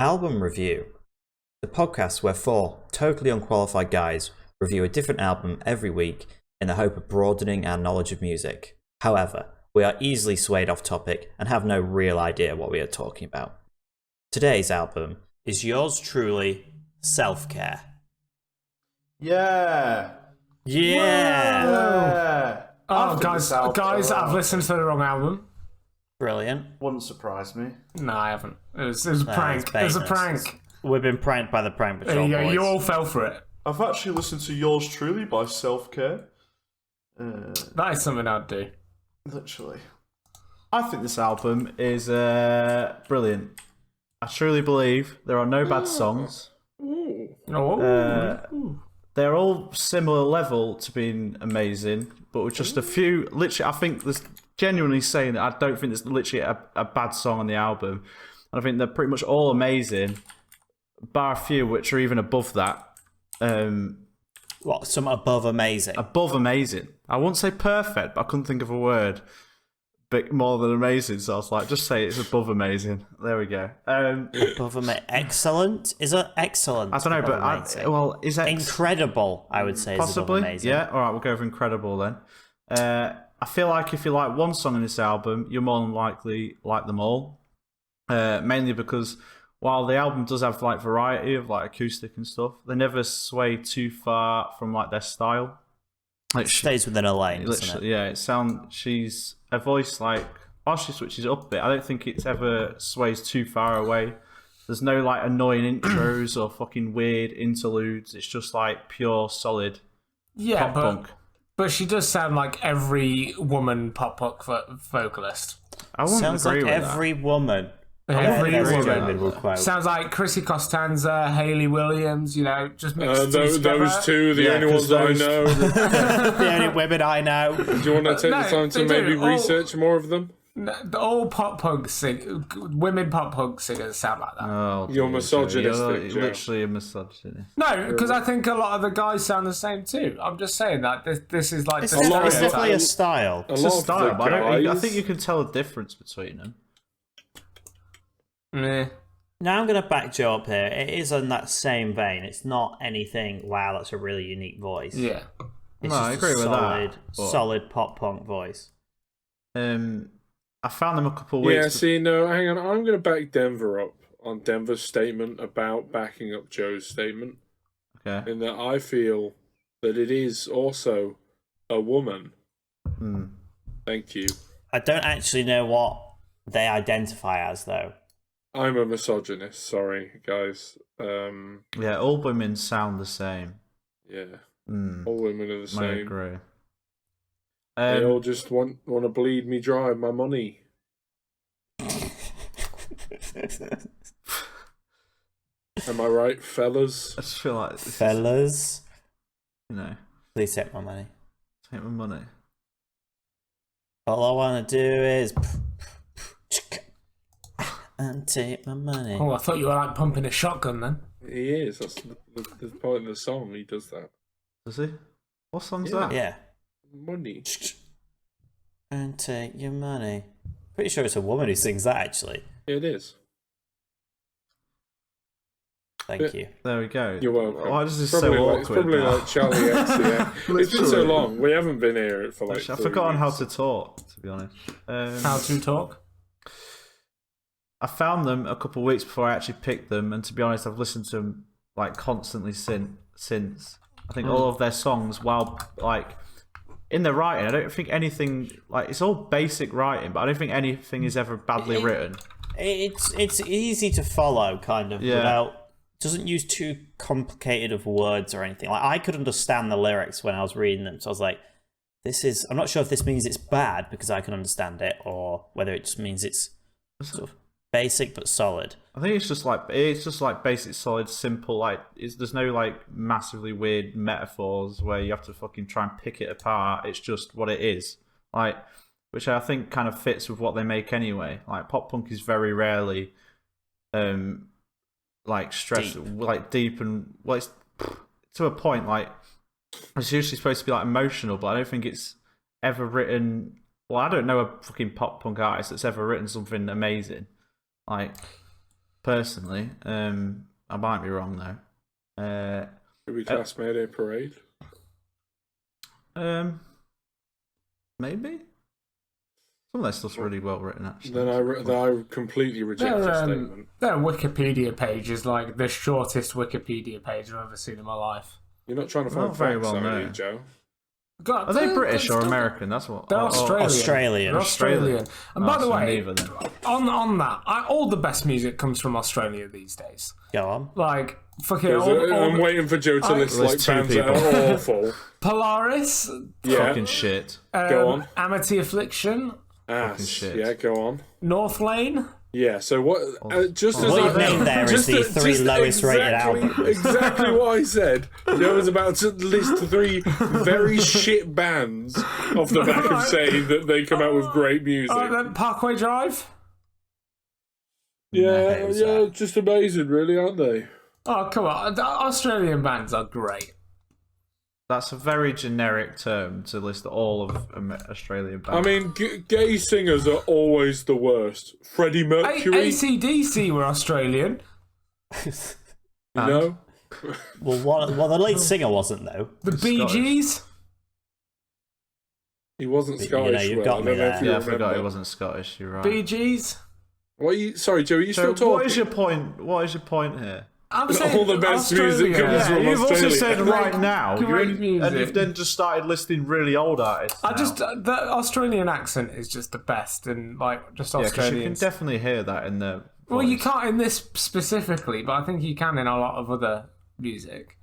Album Review, the podcast where four totally unqualified guys review a different album every week in the hope of broadening our knowledge of music. However, we are easily swayed off topic and have no real idea what we are talking about. Today's album is yours truly, Self-Care. Yeah. Yeah! Oh, guys, I've listened to the wrong album. Brilliant. Wouldn't surprise me. No, I haven't. It was a prank. It was a prank. We've been pranked by the prank There patrol you go. boys. You all fell for it. I've actually listened to Yours Truly by Self-Care. That is something I'd do. Literally. I think this album is brilliant. I truly believe there are no bad songs. They're all similar level to being amazing, but with just a few. Literally, I think there's genuinely saying that I don't think there's literally a bad song on the album. And I think they're pretty much all amazing, bar a few which are even above that. What, some above amazing? Above amazing. I won't say perfect, but I couldn't think of a word bit more than amazing, so I was like, just say it's above amazing. There we go. Above amazing. Excellent? Is it excellent? I don't know, but is that incredible? I would say possibly. Is above amazing. Yeah. All right, we'll go for incredible then. I feel like if you like one song in this album, you're more than likely like them all. Mainly because while the album does have like variety of like acoustic and stuff, they never sway too far from like their style. Like, it stays within a lane, doesn't it? Yeah, she's a voice like while she switches up a bit, I don't think it's ever sways too far away. There's no like annoying intros or fucking weird interludes. It's just like pure solid pop punk. But she does sound like every woman pop punk vocalist. I wouldn't Sounds agree like with every that. woman. Every woman will quote. Sounds like Chrissy Costanza, Hayley Williams, just mixed those two are the only ones I know. The only women I know. Do you want to take the time to maybe research more of them? All pop punk women pop punk singers sound like that. Oh, you're misogynistic. You're literally a misogynist. No, because I think a lot of the guys sound the same too. I'm just saying that this is like it's definitely a style. It's a style, but I think you can tell a difference between them. Meh. Now I'm going to back Joe up here. It is in that same vein. It's not anything, wow, that's a really unique voice. Yeah. It's I agree with that. Solid pop punk voice. I found them a couple of weeks. Yeah, see, no, hang on. I'm going to back Denver up on Denver's statement about backing up Joe's statement. Okay. In that I feel that it is also a woman. Thank you. I don't actually know what they identify as, though. I'm a misogynist, sorry, guys. Yeah, all women sound the same. Yeah. All women are the same. I agree. They all just want to bleed me dry of my money. Am I right, fellas? I just feel like fellas, please take my money. Take my money. All I want to do is and take my money. Oh, I thought you were like pumping a shotgun then. He is. That's the point of the song. He does that. Does he? What song's that? Yeah. Money. And take your money. Pretty sure it's a woman who sings that, actually. It is. Thank you. There we go. You're welcome. Why does this probably so like, awkward? It's probably like Charlie X. Yeah. It's been so long. We haven't been here for like. I've forgotten how to talk, to be honest. How to talk? I found them a couple of weeks before I actually picked them, and to be honest, I've listened to them like constantly since. I think all of their songs, while like in their writing, I don't think anything like it's all basic writing, but I don't think anything is ever badly written. It's easy to follow, kind of, without. Doesn't use too complicated of words or anything. Like I could understand the lyrics when I was reading them, so I was like, "This is." I'm not sure if this means it's bad because I can understand it, or whether it just means it's sort of basic but solid. I think it's just like basic, solid, simple. Like there's no like massively weird metaphors where you have to fucking try and pick it apart. It's just what it is. Like, which I think kind of fits with what they make anyway. Like pop punk is very rarely, like stressed, like deep and well, it's to a point. Like it's usually supposed to be like emotional, but I don't think it's ever written. Well, I don't know a fucking pop punk artist that's ever written something amazing. Like personally. I might be wrong though. Should we class Mayday Parade? Maybe. Some of their stuff's really well written, actually. Then I completely reject the statement. Their Wikipedia page is like the shortest Wikipedia page I've ever seen in my life. You're not trying to find Not very facts, well are you, known. Joe? Are they British or American? That's what. They're Australian. Australian. They're Australian. And by the so way, neither then. on that, all the best music comes from Australia these days. Go on. Like fucking. I'm waiting for Joe to list like two bands that people. are awful. Polaris, Yeah, Fucking shit. Go on. Amity Affliction, ass. shit. Yeah, go on. North Lane. Yeah, so what? Just as What I you've named there is just the just three lowest rated exactly- albums. Exactly what I said. Joe was about to list 3 very shit bands off the back of saying that they come out with great music. Then Parkway Drive. Yeah, Who's yeah, that? just amazing, really, aren't they? Oh come on, the Australian bands are great. That's a very generic term to list all of Australian I bands. mean, gay singers are always the worst. Freddie Mercury, AC/DC were Australian. you know? Well, the lead singer wasn't though. The Bee Scottish. Gees. He wasn't You know, Scottish. you've Will. got I me don't know there. if you Yeah, I forgot remember. he wasn't Scottish. You're right. Bee Gees. What are you, sorry, Joe, are you So still talking? what is your point? What is your point here? I'm saying All the best music Australia. comes from You've also Australia. said right now, great and music. you've then just started listing really old artists. I now. just the Australian accent is just the best, and like just yeah, because you can Australians. definitely hear that in the. Well, you voice. can't in this specifically, but I think you can in a lot of other music.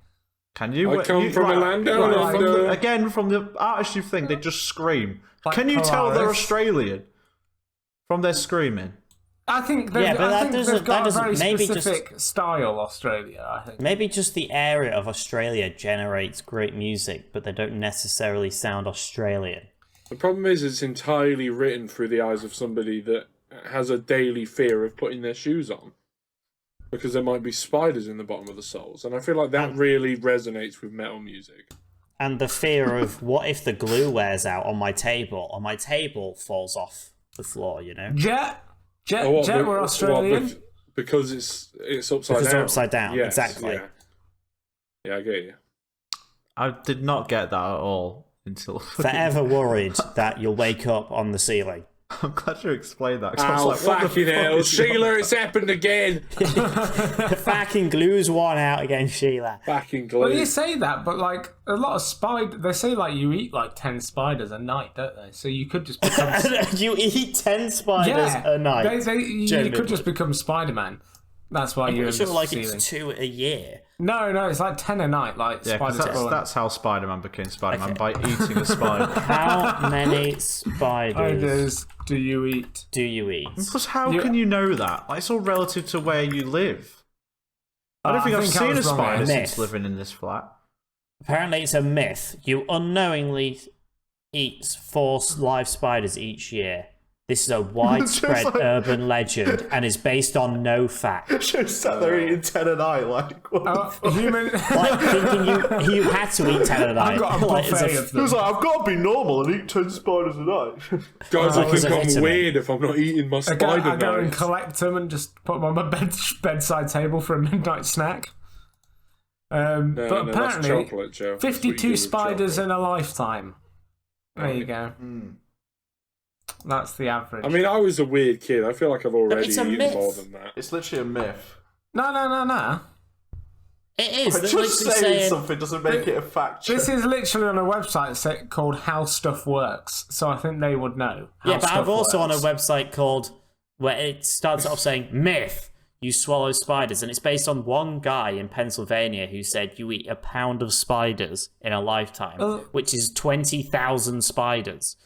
Can you? I come from a land down right, under. Again, from the artists you think, they just scream. Like Can you tell they're Polaris. Australian from their screaming? I think Yeah, but that they've doesn't- got that a very doesn't- maybe just- specific style. Australia, I think. Maybe just the area of Australia generates great music, but they don't necessarily sound Australian. The problem is, it's entirely written through the eyes of somebody that has a daily fear of putting their shoes on. Because there might be spiders in the bottom of the soles. And I feel like that really resonates with metal music. And the fear of what if the glue wears out on my table falls off the floor, you know? Jet Oh, what, were what, Australian. because it's upside Because down. they're upside down, Yes, exactly. Yeah. Yeah, I get you. I did not get that at all until. Forever worried that you'll wake up on the ceiling. I'm glad you explained that. 'cause I was Oh, like, what the fucking fuck hell. is going Sheila, on? it's happened again. The fucking glue's worn out again, Sheila. Fucking Well, you glue. say that, but like a lot of they say like you eat like 10 spiders a night, don't they? So you could just become. You eat 10 spiders yeah, a night. you Genuinely. could just become Spider-Man. That's why you're in Sort the of like ceiling. it's 2 a year. No, it's like 10 a night. Like Yeah, 'cause spiders. that's how Spider-Man became Spider-Man, by eating a spider. How many spiders do you eat? do you eat? Plus, how You- can you know that? Like, it's all relative to where you live. I don't think I've I seen a was wrong spider there. since Myth. living in this flat. Apparently, it's a myth. You unknowingly eat 4 live spiders each year. This is a widespread like- urban legend and is based on no fact. Just sat there eating 10 a night, like, what Human. Like thinking you had to eat 10 a night. I've got a Like, as buffet a- of them. like, I've got to be normal and eat 10 spiders a night. Guys, I was think a I'm vitamin. weird if I'm not eating my I spider go and nights. collect them and just put them on my bedside table for a midnight snack. But No, that's apparently, chocolate, Joe. That's what you do 52 with spiders chocolate. in a lifetime. There you go. That's the average. I mean, I was a weird kid. I feel like I've already it's a eaten myth. more than that. It's literally a myth. No. It is. They're Just literally saying saying something doesn't make it a fact check. This is literally on a website called How Stuff Works, so I think they would know. How Yeah, but stuff I'm also on a works. website called where it starts off saying myth. You swallow spiders, and it's based on one guy in Pennsylvania who said you eat a pound of spiders in a lifetime, which is 20,000 spiders.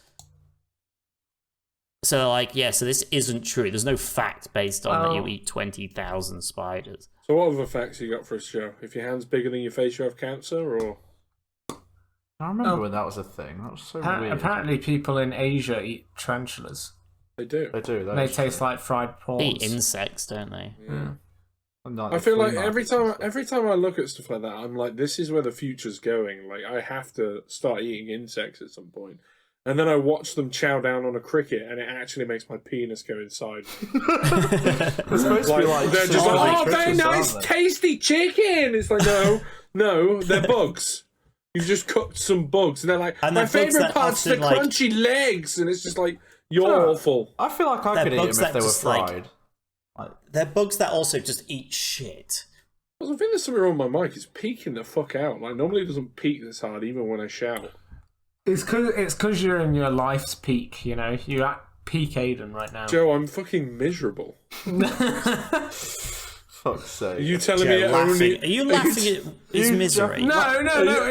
So, like, yeah, so this isn't true. There's no fact based on that you eat 20,000 spiders. So what other facts you got for us, Joe? If your hand's bigger than your face, you have cancer, or... I remember when that was a thing. That was so weird. Apparently, people in Asia eat tarantulas. They do. They do. that They is taste true. like fried prawns. They eat insects, don't they? And like I the feel flea like every markets and time stuff. every time I look at stuff like that, I'm like, this is where the future's going. Like, I have to start eating insects at some point. and then I watch them chow down on a cricket, and it actually makes my penis go inside. It's supposed to be like They're just like, oh, very crickets, nice, aren't they? tasty chicken. It's like, no, they're bugs. You've just cooked some bugs, and they're like, And my the bugs favorite that part's the often, like- crunchy legs, and it's just like, you're awful. I feel like I could eat them bugs if that they were just, like- fried. They're bugs that also just eat shit. I think there's something wrong with my mic. It's peaking the fuck out. Like, normally it doesn't peak this hard, even when I shout. It's because you're in your life's peak. You know, you're at peak Aiden right now. Joe, I'm fucking miserable. Fuck's sake. Are you telling Joe, me it only... Are you laughing at his you- misery? No, it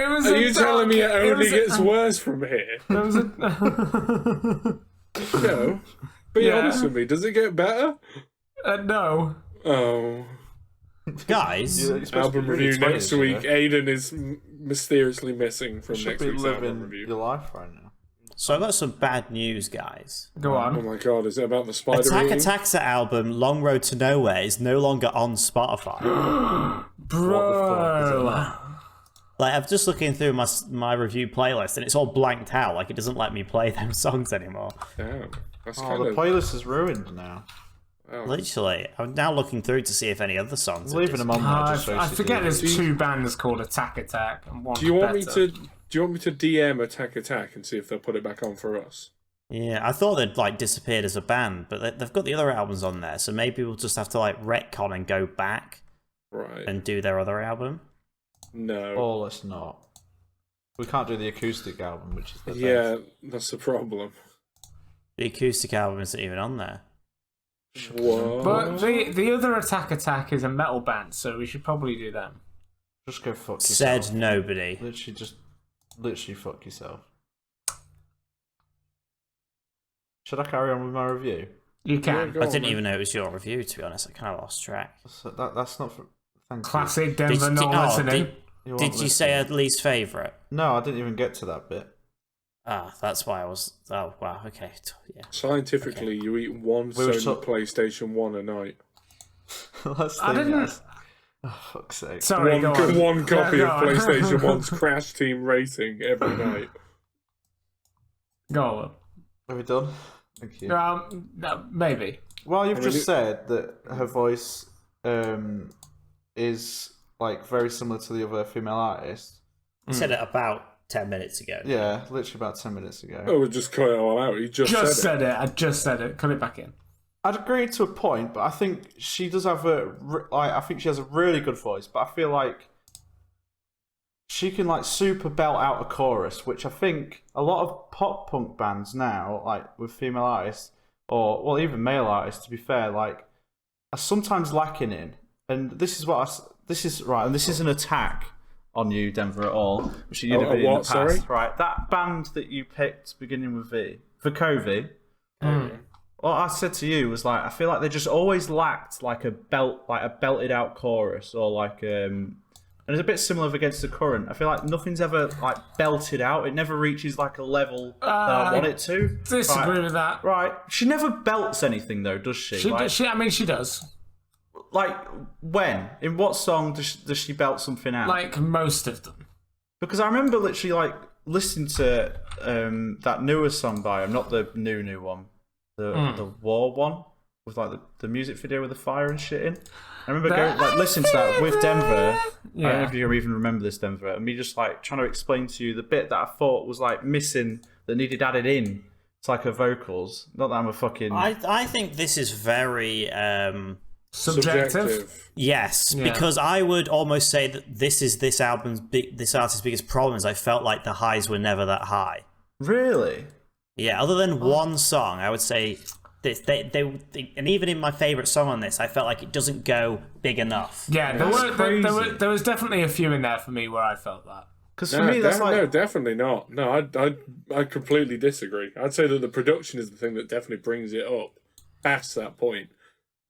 was. Are a you telling me it dark- only was a- gets worse from here? It was a... Joe, be Yeah. honest with me. Does it get better? no. Oh. Guys, You're supposed to Album be really review next excited, week. you know? Aiden is mysteriously missing from You should next be week's album living review. your life right now. so I got some bad news, guys. Go Oh on. my god, is it about the spider Attack eating? Attack's album Long Road to Nowhere is no longer on Spotify. Bro. Like, I'm just looking through my review playlist and it's all blanked out. Like, it doesn't let me play them songs anymore. Damn. That's Oh, kind the of... playlist is ruined now. Oh. Literally, I'm now looking through to see if any other songs. I'm leaving them on there just so I you forget do. there's two bands called Attack Attack and one Do you want me better. to DM Attack Attack and see if they'll put it back on for us? Yeah, I thought they'd like disappeared as a band, but they've got the other albums on there, so maybe we'll just have to like retcon and go back Right. and do their other album. No. Oh, let's not. We can't do the acoustic album, which is the Yeah, best. that's the problem. The acoustic album isn't even on there. What? But the other Attack Attack is a metal band, so we should probably do them. Just go fuck yourself. Said nobody. Literally fuck yourself. Should I carry on with my review? You Yeah, can. go I on, didn't man. even know it was your review, to be honest. I kind of lost track. That's not for... Thank Classic Denver Did- not oh, listening. you. Did you say at least favourite? No, I didn't even get to that bit. Ah, that's why I was... Oh, wow, okay. Yeah. Scientifically, you eat one We were Sony so- PlayStation 1 a night. Last I thing, didn't- guys. Oh, fuck's sake. Sorry, go on. One copy Yeah, of go on. PlayStation 1's Crash Team Racing every night. Go on. Are we done? Thank you. No, maybe. Well, you've I mean, just said that her voice is like very similar to the other female artists. I said it about 10 minutes ago. Yeah, literally about 10 minutes ago. Oh, we'll just cut it all out. You just said it. I just said it. Cut it back in. I'd agree to a point, but I think she does have I think she has a really good voice, but I feel like she can like super belt out a chorus, which I think a lot of pop punk bands now, like with female artists, or well even male artists, to be fair, like are sometimes lacking in. And this is this is right, and this is an attack on you, Denver, at all, which you did Oh, in the what, past, sorry? right? That band that you picked beginning with V, Vukovi. What I said to you was like, I feel like they just always lacked like a belted out chorus, or like and it's a bit similar against the current. I feel like nothing's ever like belted out. It never reaches like a level that I want it to. Disagree right. with that. Right. She never belts anything though, does she? I mean, she does. Like when? In what song does she belt something out? Like most of them. Because I remember literally like listening to that newer song by him, not the new one, the war one with like the music video with the fire and shit in. I remember going like listening to that with Denver. Yeah. I don't know if you even remember this, Denver, and me just like trying to explain to you the bit that I thought was like missing that needed added in. It's like her vocals. Not that I'm a fucking. I think this is very... Subjective. Yes, Yeah. because I would almost say that this is this artist's biggest problem is I felt like the highs were never that high. Really? Yeah, other than one song, I would say this, and even in my favourite song on this, I felt like it doesn't go big enough. Yeah, there was definitely a few in there for me where I felt that. Because for me, that's like no, definitely not. No, I completely disagree. I'd say that the production is the thing that definitely brings it up past that point.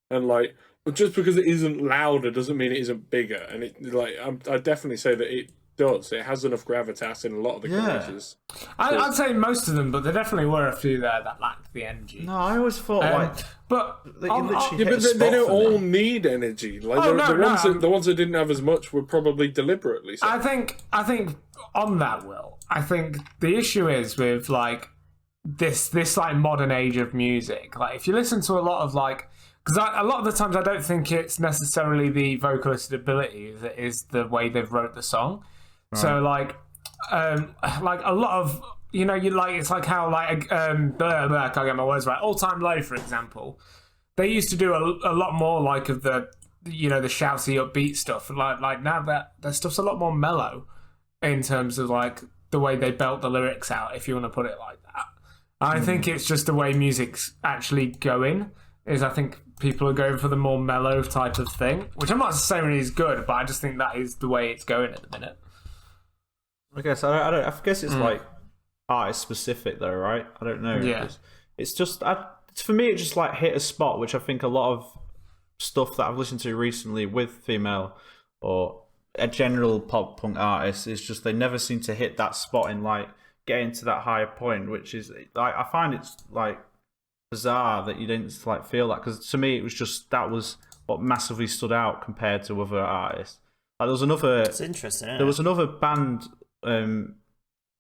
And like, just because it isn't louder doesn't mean it isn't bigger. And it like, I'd definitely say that it does. It has enough gravitas in a lot of the choruses. I'd say most of them, but there definitely were a few there that lacked the energy. no. I always thought like But they literally Yeah, hit a but they spot don't for all me. need energy. Like Oh, the ones that didn't have as much were probably deliberately so. I think on that, Will, I think the issue is with like this like modern age of music. Like if you listen to a lot of like, because a lot of the times I don't think it's necessarily the vocalist ability, it is the way they've wrote the song. Right. So like a lot of, you know, you like, it's like how like I can't get my words right. All Time Low, for example, they used to do a lot more like of the, you know, the shouty upbeat stuff. Like now that their stuff's a lot more mellow in terms of like the way they belt the lyrics out, if you want to put it like that. I think it's just the way music's actually going. Is I think people are going for the more mellow type of thing, which I'm not saying is good, but I just think that is the way it's going at the minute. I guess I guess it's like artist specific though, right? I don't know. Yeah. It's just for me, it just like hit a spot, which I think a lot of stuff that I've listened to recently with female or a general pop punk artist is just they never seem to hit that spot in like getting to that higher point, which is like I find it's like bizarre that you didn't like feel that, because to me it was just that was what massively stood out compared to other artists. Like there was another. It's interesting. Isn't there it? was another band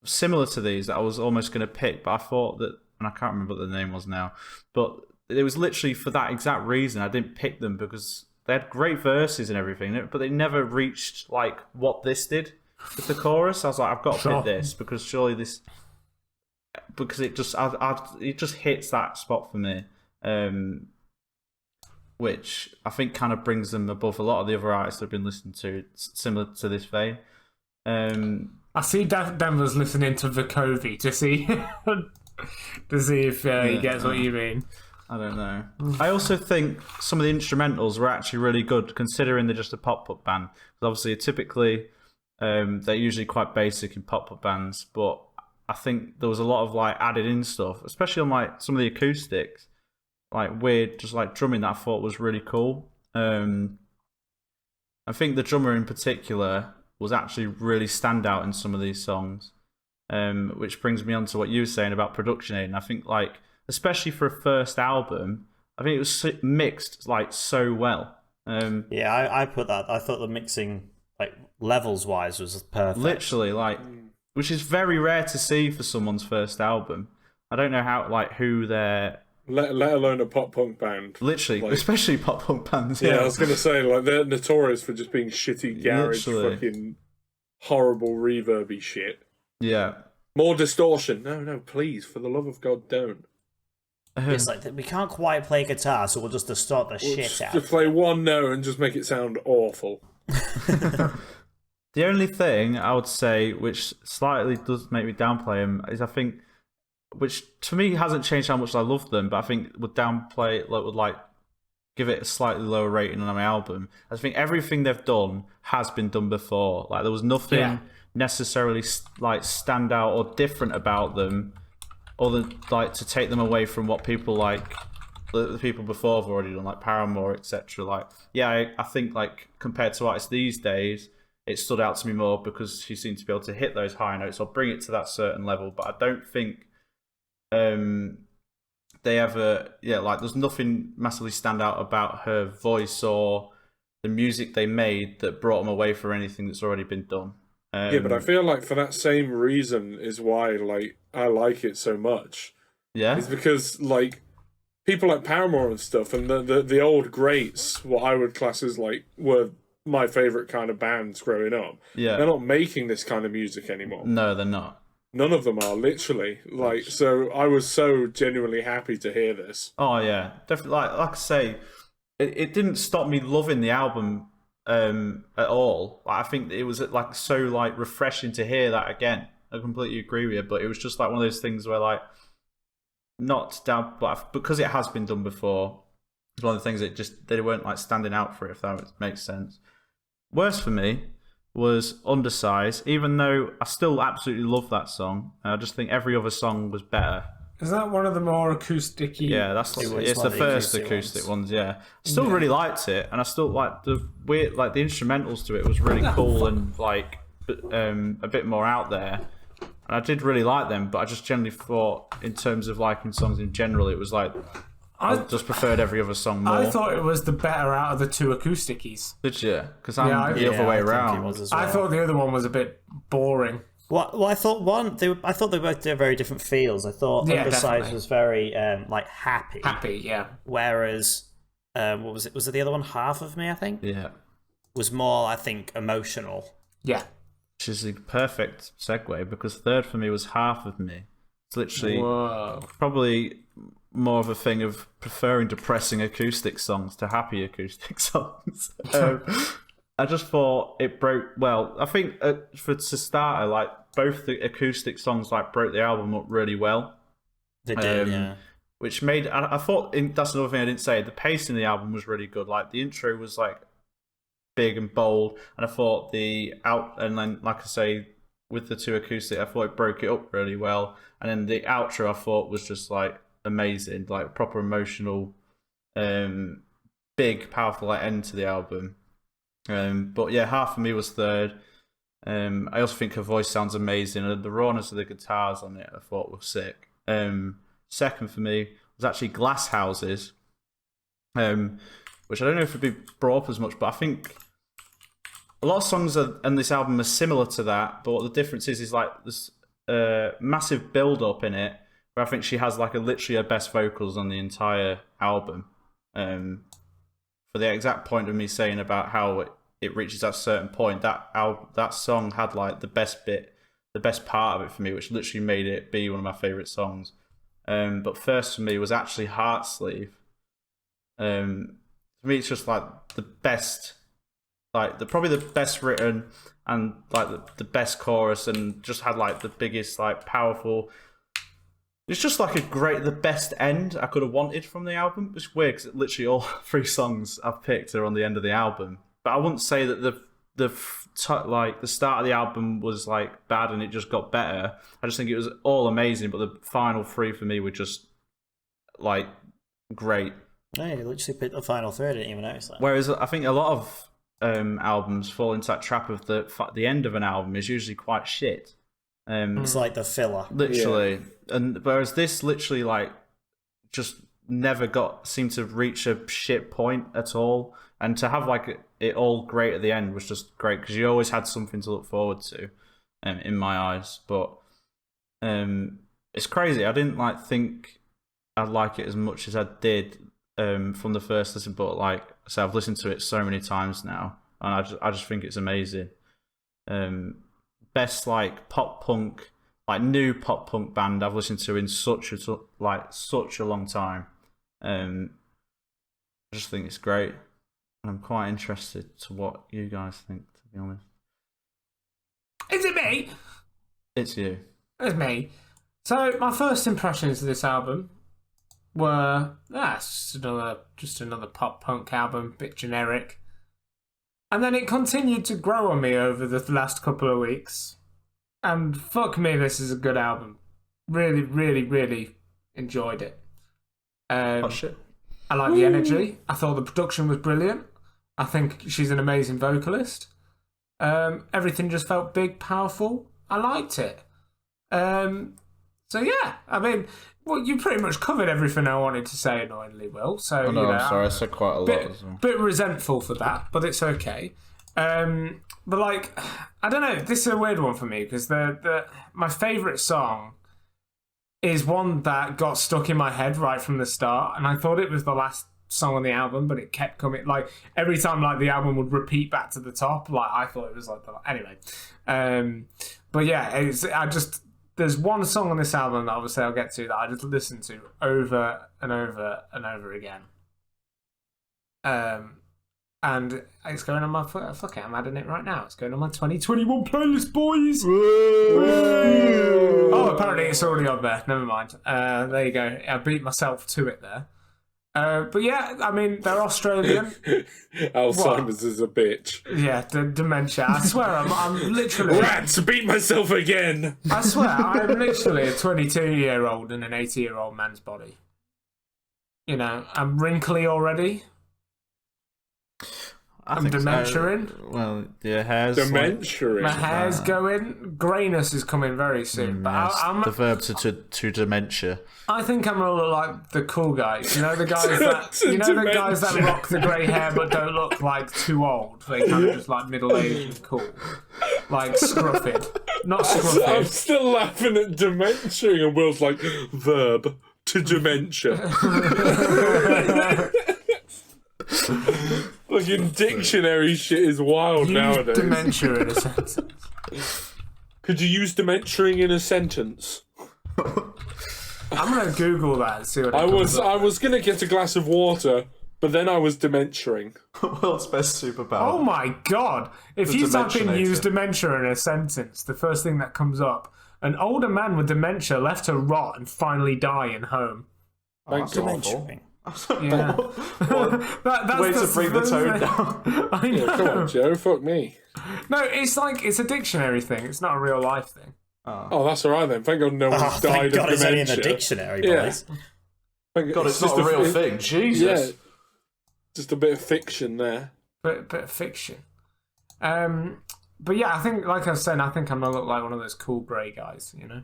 similar to these that I was almost going to pick, but I thought that, and I can't remember what the name was now, but it was literally for that exact reason I didn't pick them, because they had great verses and everything, but they never reached like what this did with the chorus. I was like, I've got to pick this because surely this, because it just it just hits that spot for me, which I think kind of brings them above a lot of the other artists I've been listening to, similar to this vein. I see Denver's listening to Vukovi to see if he gets what you mean. I don't know. I also think some of the instrumentals were actually really good, considering they're just a pop-up band. Because obviously, typically, they're usually quite basic in pop-up bands, but I think there was a lot of like added in stuff, especially on like some of the acoustics, like weird, just like drumming that I thought was really cool. I think the drummer in particular was actually really stand out in some of these songs, which brings me on to what you were saying about production, Aiden. I think like, especially for a first album, I think it was mixed like so well. Yeah, I put that. I thought the mixing, like levels wise, was perfect. Literally, like, which is very rare to see for someone's first album. I don't know how, like, who they're. Let alone a pop punk band. Literally, like, especially pop punk bands. Yeah, I was gonna say, like, they're notorious for just being shitty garage, fucking horrible reverby shit. Yeah. More distortion. No, please, for the love of God, don't. It's like we can't quite play guitar, so we'll just distort the shit out. Just play one note and just make it sound awful. The only thing I would say, which slightly does make me downplay him, is I think, which to me hasn't changed how much I love them, but I think would downplay, would like give it a slightly lower rating on my album. I think everything they've done has been done before. Like there was nothing necessarily like stand out or different about them, or like to take them away from what people like the people before have already done, like Paramore, etc. Like, yeah, I think like compared to artists these days, it stood out to me more because she seemed to be able to hit those high notes or bring it to that certain level. But I don't think they ever, like there's nothing massively stand out about her voice or the music they made that brought them away from anything that's already been done. Yeah, but I feel like for that same reason is why like I like it so much. Yeah, it's because like people like Paramore and stuff, and the old greats, what I would class as like were my favorite kind of bands growing up. Yeah, they're not making this kind of music anymore. No, they're not. None of them are, literally. Like, so I was so genuinely happy to hear this. Oh yeah, definitely. Like I say, it didn't stop me loving the album at all. Like, I think it was like so like refreshing to hear that again. I completely agree with you, but it was just like one of those things where like not down, but because it has been done before, it's one of the things that just they weren't like standing out for it, if that makes sense. Worse for me was Undersize, even though I still absolutely love that song. I just think every other song was better. Is that one of the more acoustic-y? Yeah, it's the first acoustic ones. Yeah, I still really liked it, and I still like the weird, like the instrumentals to it was really cool and like a bit more out there. And I did really like them, but I just generally thought, in terms of liking songs in general, it was like I just preferred every other song more. I thought it was the better out of the two acoustic-ies. Did you? Because I'm the other way around. I thought the other one was a bit boring. Well, I thought I thought they both did very different feels. I thought Yeah, Undersized definitely. was very like happy, Yeah. whereas what was it? Was it the other one? Half of Me, I think, Yeah. was more, I think, emotional. Yeah. Which is a perfect segue because third for me was Half of Me. It's literally Whoa. probably more of a thing of preferring depressing acoustic songs to happy acoustic songs. I just thought it broke. Well, I think for to start, like both the acoustic songs like broke the album up really well. They did, yeah. Which made I thought that's another thing I didn't say. The pace in the album was really good. Like the intro was like big and bold, and I thought and then like I say with the two acoustic, I thought it broke it up really well. And then the outro I thought was just like amazing, like proper emotional, big powerful like end to the album. But yeah, Half of Me was third. I also think her voice sounds amazing, and the rawness of the guitars on it I thought was sick. Second for me was actually Glass Houses, which I don't know if it'd be brought up as much, but I think a lot of songs on this album are similar to that, but what the difference is like this massive build up in it, where I think she has like literally her best vocals on the entire album. For the exact point of me saying about how it reaches that certain point, that song had like the best part of it for me, which literally made it be one of my favourite songs. But first for me was actually Heart Sleeve. For me, it's just like the best, like probably the best written and like the best chorus, and just had like the biggest like powerful. It's just like the best end I could have wanted from the album. It's weird because literally all three songs I've picked are on the end of the album. But I wouldn't say that the start of the album was like bad and it just got better. I just think it was all amazing, but the final three for me were just like great. No, you literally picked the final three. I didn't even notice that. Whereas I think a lot of albums fall into that trap of the end of an album is usually quite shit. It's like the filler, literally. Yeah. And whereas this literally like just never seemed to reach a shit point at all, and to have like it all great at the end was just great because you always had something to look forward to, in my eyes. But it's crazy. I didn't like think I'd like it as much as I did from the first listen, but like I said, I've listened to it so many times now, and I just think it's amazing. Best like pop punk, like new pop punk band I've listened to in such a long time. I just think it's great, and I'm quite interested to what you guys think. To be honest, Is it me? it's you. It's me. So my first impressions of this album were it's just another pop punk album, bit generic. And then it continued to grow on me over the last couple of weeks. And fuck me, this is a good album. Really, really, really enjoyed it. Shit. I like the energy. I thought the production was brilliant. I think she's an amazing vocalist. Everything just felt big, powerful. I liked it. So yeah, I mean, well, you pretty much covered everything I wanted to say, annoyingly, Will. So I'm sorry, I said quite a lot as well. Bit resentful for that, but it's okay. But like, I don't know. This is a weird one for me because my favourite song is one that got stuck in my head right from the start, and I thought it was the last song on the album, but it kept coming. Like every time, like the album would repeat back to the top. Like I thought it was like anyway. But yeah, there's one song on this album that obviously I'll get to that I just listen to over and over and over again. And it's going on my fuck it, I'm adding it right now. It's going on my 2021 playlist, boys. Oh, apparently it's already on there. Never mind. There you go. I beat myself to it there. But yeah, I mean they're Australian. Alzheimer's is a bitch. Yeah, dementia. I swear, I'm literally. Rats! Beat myself again. I swear, I'm literally a 22-year-old in an 80-year-old man's body. You know, I'm wrinkly already. I'm dementia-ing. Well, your hair's dementia-ing. My hair's going. Greyness is coming very soon. But I'm the verb to dementia. I think I'm gonna look like the cool guys. You know the guys the guys that rock the grey hair but don't look like too old. They kind of just like middle aged and cool, like Scruffy. not I'm scruffy. still laughing at dementia, and Will's like, verb to dementia. Fucking dictionary shit is wild Use nowadays. dementia in a sentence. Could you use dementiaing in a sentence? I'm gonna Google that and see what it I comes up. was gonna get a glass of water, but then I was dementiaing. World's best superpower. Oh my god! If The you type in Dimensionator. use dementia in a sentence, the first thing that comes up: an older man with dementia left to rot and finally die in home. Thank God. Dementia. Yeah. That's Way to bring the tone down. I know. Yeah, come on, Joe. Fuck me. No, it's a dictionary thing. It's not a real life thing. Oh, that's all right then. Thank God no Oh, one's thank died God of it's only in dementia. the dictionary, Yeah. boys. God, it's just not a real it- thing. Jesus. Yeah, just a bit of fiction there. Bit of fiction. But yeah, I think, like I was saying, I think I'm gonna look like one of those cool grey guys, you know.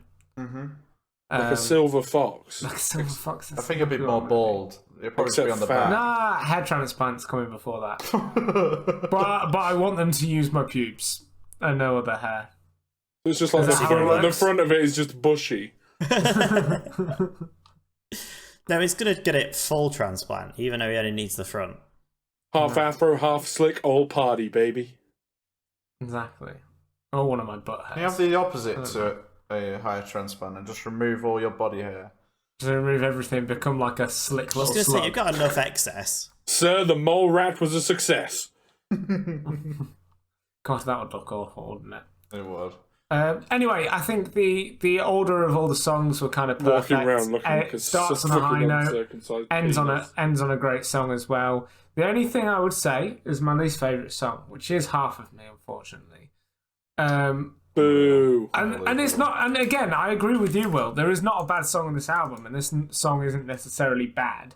Like a silver fox. Like a silver fox. I think a bit more bald. It'll probably Except be on the fat. back. Nah, hair transplants coming before that. but I want them to use my pubes and no other hair. It's just like Is that how it the works? front of it is just bushy. No, he's gonna get it full transplant, even though he only needs the front. Half afro, half slick, all party, baby. Exactly. Or one of my butt Can you hairs. have the opposite to a hair transplant and just remove all your body hair? Just remove everything, become like a slick I was little gonna say slug. you've got enough excess. Sir, the mole rat was a success. God, that would look awful, wouldn't it? It would. Anyway, I think the order of all the songs were kind of perfect. Walking around looking like It starts on a high note, ends on a great song as well. The only thing I would say is my least favourite song, which is half of me, unfortunately. Boo. And it's not. And again, I agree with you, Will. There is not a bad song on this album, and this song isn't necessarily bad.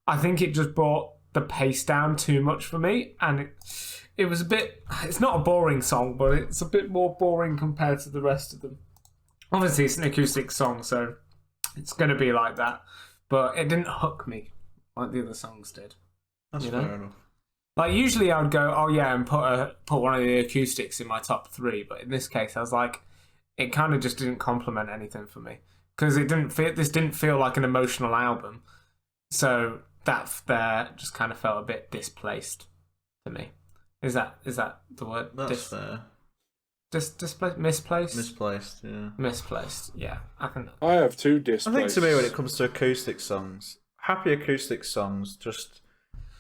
I think it just brought the pace down too much for me, and it was a bit. It's not a boring song, but it's a bit more boring compared to the rest of them. Obviously, it's an acoustic song, so it's going to be like that. But it didn't hook me like the other songs did. That's You know? fair enough. Like usually, I would go, oh yeah, and put one of the acoustics in my top 3. But in this case, I was like, it kind of just didn't complement anything for me because this didn't feel like an emotional album. So that there just kind of felt a bit displaced to me. Is that the word? That's fair. Misplaced. Misplaced, yeah. Misplaced. Yeah, I think. I have 2 displays. I think to me, when it comes to acoustic songs, happy acoustic songs just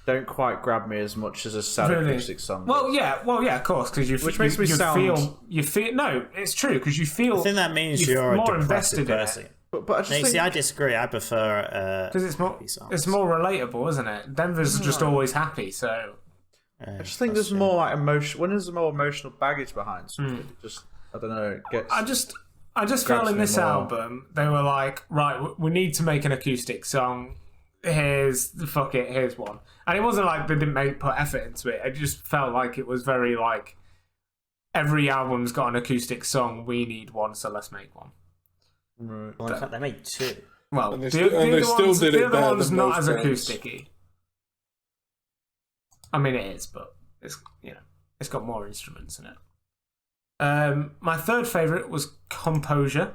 don't quite grab me as much as a sad Really? acoustic song. Well, yeah, of course, because Which makes me sound- you feel. No, it's true because you feel. I think that means you're you're a more depressive invested in it. person. but I just No, you think... see, I disagree. I prefer Because happy songs. it's more relatable, isn't it? Denver's just always happy, so I just think there's more like emotion. When there's more emotional baggage behind something, it just, I don't know, it gets. I just feel Grabs in me this more. album they were like, right, we need to make an acoustic song. Here's one, and it wasn't like they didn't put effort into it. It just felt like it was very like every album's got an acoustic song. We need one, so let's make one. Right. Well, in fact, they made 2. Well, And they the other still ones- did the it other better one's than not most as bands. acousticy. I mean, it is, but it's it's got more instruments in it. My third favorite was Composure.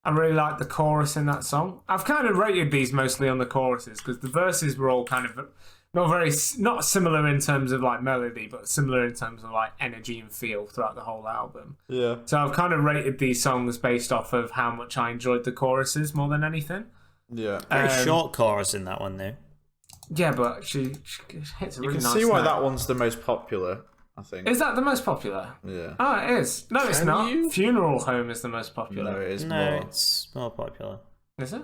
I really like the chorus in that song. I've kind of rated these mostly on the choruses because the verses were all kind of not similar in terms of like melody, but similar in terms of like energy and feel throughout the whole album. Yeah. So I've kind of rated these songs based off of how much I enjoyed the choruses more than anything. Yeah. Very short chorus in that one, though. Yeah, but she hits a You really can nice see why note. that one's the most popular, I think. Is that the most popular? Yeah. Oh, it is. No, it's Can not. you? Funeral Home is the most No, popular. it is No, more. it's more popular. Is it?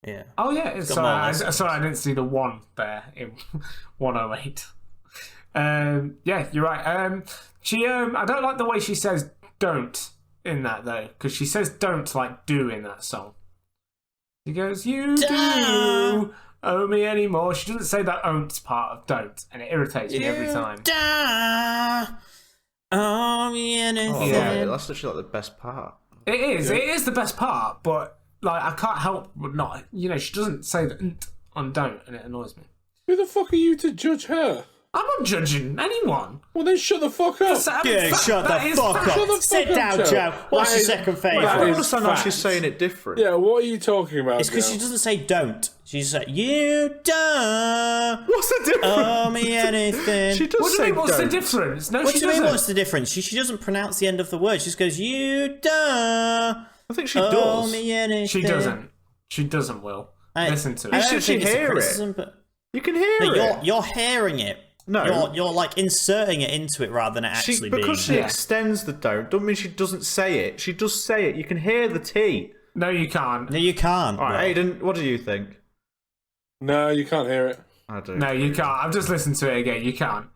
Yeah. Oh, yeah. It is. got Sorry, more I listens. didn't see the 1 there in 108. Yeah, you're right. She I don't like the way she says "don't" in that though, because she says "don't" like "do" in that song. She goes, "You do owe me anymore." She doesn't say that "own't" part of "don't," and it irritates me every time. Oh, Oh, Yeah. that's literally like the best part. It is. It is the best part, but like I can't help but not. She doesn't say the "nt" on "don't," and it annoys me. Who the fuck are you to judge her? I'm not judging anyone. Well, then shut the fuck up. Yeah, shut the fuck up. Sit down, Joe. What's your second I favourite? don't understand how she's saying it different. Yeah, what are you talking about? It's because Joe? she doesn't say don't. She just says, you don't What's the difference? owe me anything. She does What do say you mean? What's the don't. difference? No, What she do you mean, doesn't. what's the difference? She doesn't pronounce the end of the word. She just goes, you don't I think she owe does. me anything. She doesn't. She doesn't, Will. Listen to I it. don't Should she think it's a hear it? criticism, but You can hear no, it. you're hearing it. No. You're like inserting it into it rather than it actually being. Because she Yeah. extends the don't mean she doesn't say it. She does say it. You can hear the T. No, you can't. No, you can't. All right, Will. Aiden, what do you think? No, you can't hear it. I do. No, you can't. I've just listened to it again. You can't.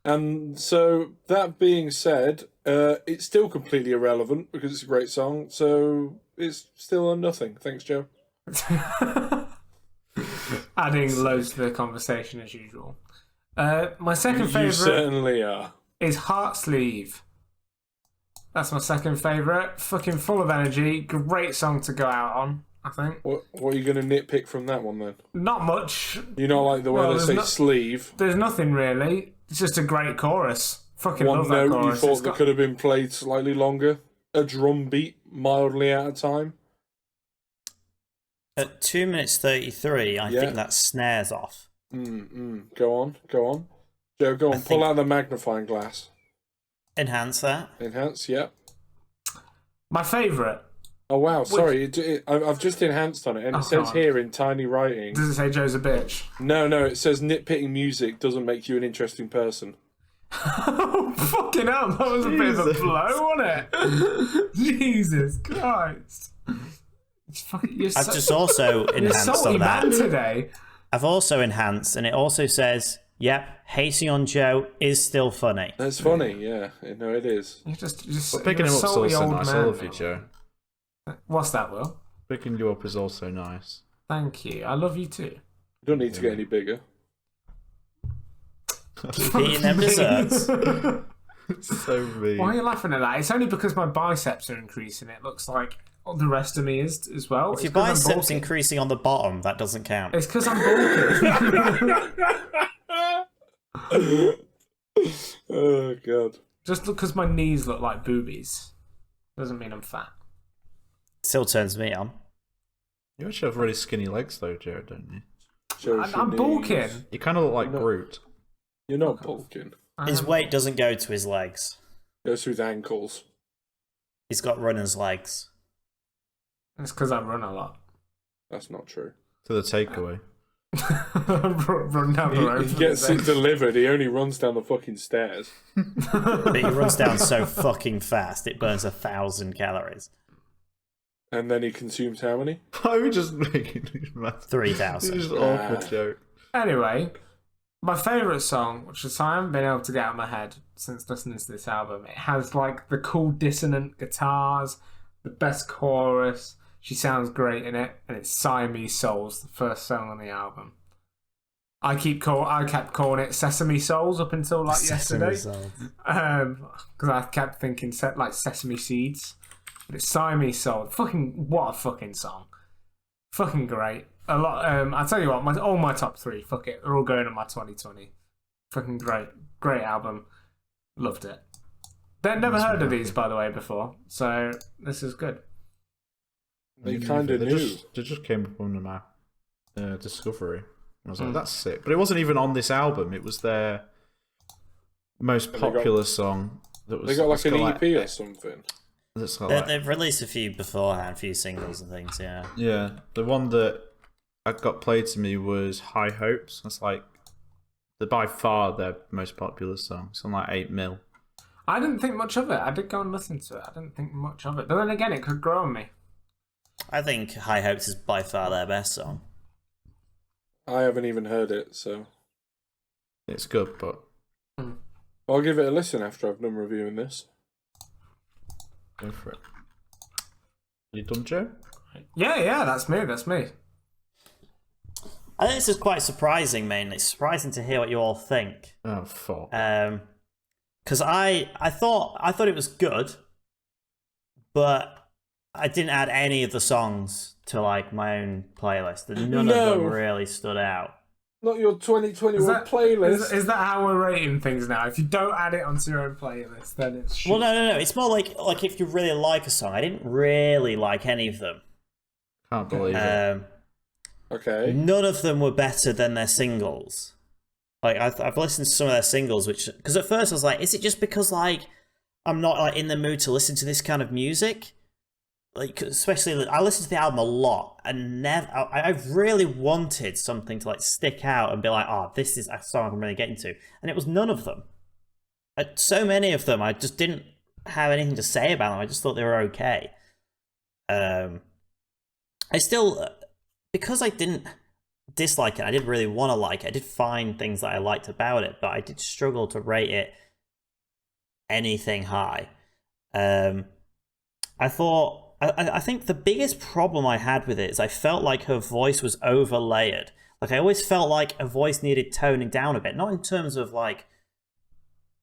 And so, that being said, it's still completely irrelevant because it's a great song, so it's still a nothing. Thanks, Joe. Adding loads to the conversation as usual. My second You favourite certainly are. is Heart Sleeve. That's my second favourite. Fucking full of energy. Great song to go out on, I think. What are you going to nitpick from that one then? Not much. You not like the way Well, they there's say no- sleeve? There's nothing really. It's just a great chorus. Fucking One love that note you chorus. thought It's that got- could have been played slightly longer? A drum beat mildly out of time? At 2 minutes 33, I Yeah. think that snares off. Go on. Joe, go on. Pull think- out the magnifying glass. Enhance that. Enhance, yeah. My favourite. Oh, wow, sorry. I've just enhanced on it, and Oh, it says God. here in tiny writing. Does it say Joe's a bitch? No, it says nitpicking music doesn't make you an interesting person. Oh, fucking hell. That was a bit of a Jesus. blow, wasn't it? Jesus Christ. It's fucking, you're I've so, just also you're enhanced salty on that. man today. I've also enhanced, and it also says, yep, hating on Joe is still funny. That's funny, yeah. No, it is. You're just Picking you're him a up is salty also old nice. I man. love you, Joe. What's that, Will? Picking you up is also nice. Thank you. I love you too. You don't need to get any bigger. Keep eating them desserts. So mean. Why are you laughing at that? It's only because my biceps are increasing. It looks like the rest of me is as well. If your biceps increasing on the bottom, that doesn't count. It's because I'm bulking. Oh, God. Just because my knees look like boobies doesn't mean I'm fat. Still turns me on. You actually have really skinny legs, though, Joe, don't you? Shows your I'm knees. bulking. You kind of look like Groot. You're not bulking. His weight doesn't go to his legs. Goes through his ankles. He's got runner's legs. It's because I run a lot. That's not true. To the takeaway. Run down the road. He gets it delivered. He only runs down the fucking stairs. But he runs down so fucking fast, it burns 1,000 calories. And then he consumes how many? Why are we just making these math? 3,000. This is awful, Joe. Anyway, my favourite song, which is I haven't been able to get out of my head since listening to this album, it has like the cool dissonant guitars, the best chorus. She sounds great in it, and it's Siamese Souls, the first song on the album. I kept calling it Sesame Souls up until like yesterday, because I kept thinking like Sesame Seeds, but it's Siamese Souls. Fucking what a fucking song! Fucking great. A lot. I tell you what, all my top three. Fuck it, they're all going in my 2020. Fucking great album. Loved it. Never heard of these by the way before, so this is good. They kind of knew. They just came up on my Discovery. I was like, that's sick. But it wasn't even on this album. It was their most popular song. That was. They got like an it's EP or something. That's got like, They've released a few beforehand, a few singles and things, yeah. yeah, the one that got played to me was High Hopes. That's like by far their most popular song. It's on like 8 mil. I didn't think much of it. I did go and listen to it. I didn't think much of it. But then again, it could grow on me. I think High Hopes is by far their best song. I haven't even heard it, so It's good, but I'll give it a listen after I've done reviewing this. go for it. You done, Joe? Yeah, that's me. I think this is quite surprising, mainly. It's surprising to hear what you all think. Oh, fuck. Because I thought it was good, but I didn't add any of the songs to like my own playlist, and none of them really stood out. not your 2021 playlist. Is that how we're rating things now? If you don't add it onto your own playlist, then it's shit. Well, no. It's more like if you really like a song. I didn't really like any of them. Can't believe it. Okay. None of them were better than their singles. Like I've listened to some of their singles, because at first I was like, is it just because like I'm not like in the mood to listen to this kind of music? Like especially I listened to the album a lot, and I really wanted something to like stick out and be like, oh, this is a song I'm really getting to, and it was none of them. So many of them, I just didn't have anything to say about them. I just thought they were okay. I still, because I didn't dislike it, I didn't really want to like it. I did find things that I liked about it, but I did struggle to rate it anything high. I think the biggest problem I had with it is I felt like her voice was overlayered. Like I always felt like her voice needed toning down a bit, not in terms of like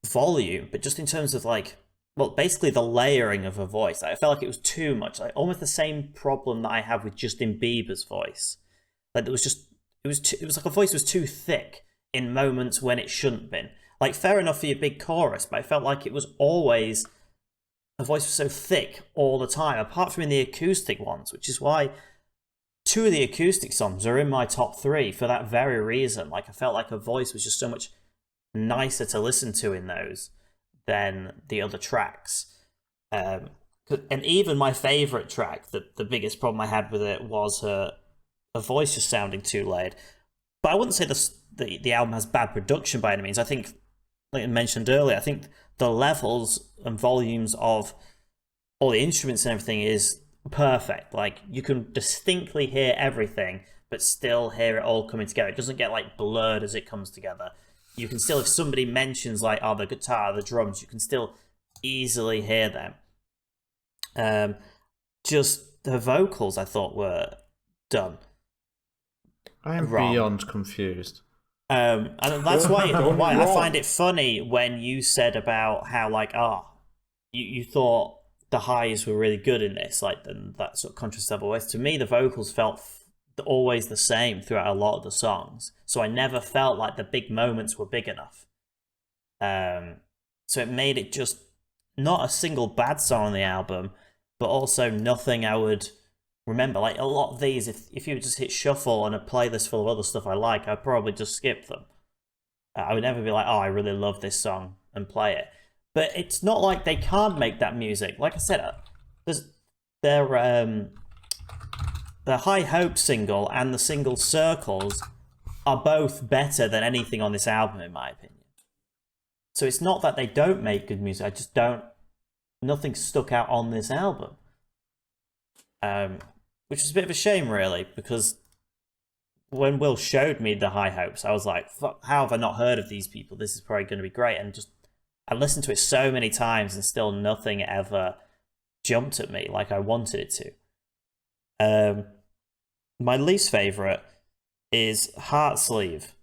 volume, but just in terms of like, well, basically the layering of her voice. I felt like it was too much, like almost the same problem that I have with Justin Bieber's voice. Like it was like her voice was too thick in moments when it shouldn't been. Like fair enough for your big chorus, but I felt like it was always, her voice was so thick all the time, apart from in the acoustic ones, which is why 2 of the acoustic songs are in my top 3 for that very reason. Like I felt like her voice was just so much nicer to listen to in those than the other tracks. And even my favourite track, the biggest problem I had with it was her voice just sounding too laid. But I wouldn't say the album has bad production by any means. I think, like I mentioned earlier, I think the levels and volumes of all the instruments and everything is perfect. Like you can distinctly hear everything, but still hear it all coming together. It doesn't get like blurred as it comes together. You can still, if somebody mentions like, oh, the guitar, the drums, you can still easily hear them. Just the vocals I thought were done. I am wrong. beyond confused. And that's why I find it funny when you said about how like, you thought the highs were really good in this, like that sort of contrast level. Whereas to me, the vocals felt always the same throughout a lot of the songs, so I never felt like the big moments were big enough. So it made it just not a single bad song on the album, but also nothing I would remember. Like a lot of these, if you just hit shuffle on a playlist full of other stuff I like, I'd probably just skip them. I would never be like, oh, I really love this song and play it. But it's not like they can't make that music. Like I said, the High Hope single and the single Circles are both better than anything on this album, in my opinion. So it's not that they don't make good music, I just don't... Nothing stuck out on this album. Which is a bit of a shame, really, because when Will showed me the High Hopes, I was like, fuck, how have I not heard of these people? This is probably going to be great. And just, I listened to it so many times and still nothing ever jumped at me like I wanted it to. My least favourite is Heart Sleeve.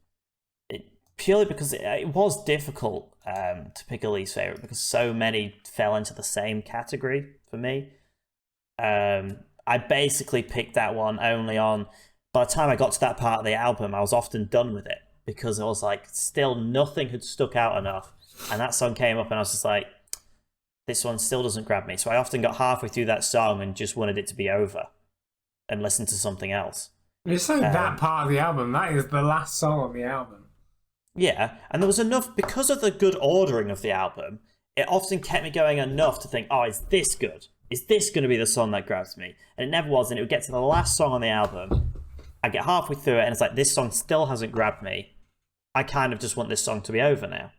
Purely because it was difficult to pick a least favourite because so many fell into the same category for me. I basically picked that one only on... By the time I got to that part of the album, I was often done with it because I was like, still nothing had stuck out enough. And that song came up and I was just like, this one still doesn't grab me. So I often got halfway through that song and just wanted it to be over and listen to something else. You're saying that part of the album, that is the last song on the album. Yeah, and there was enough, because of the good ordering of the album, it often kept me going enough to think, oh, is this good? Is this going to be the song that grabs me? And it never was, and it would get to the last song on the album, I get halfway through it, and it's like, this song still hasn't grabbed me. I kind of just want this song to be over now,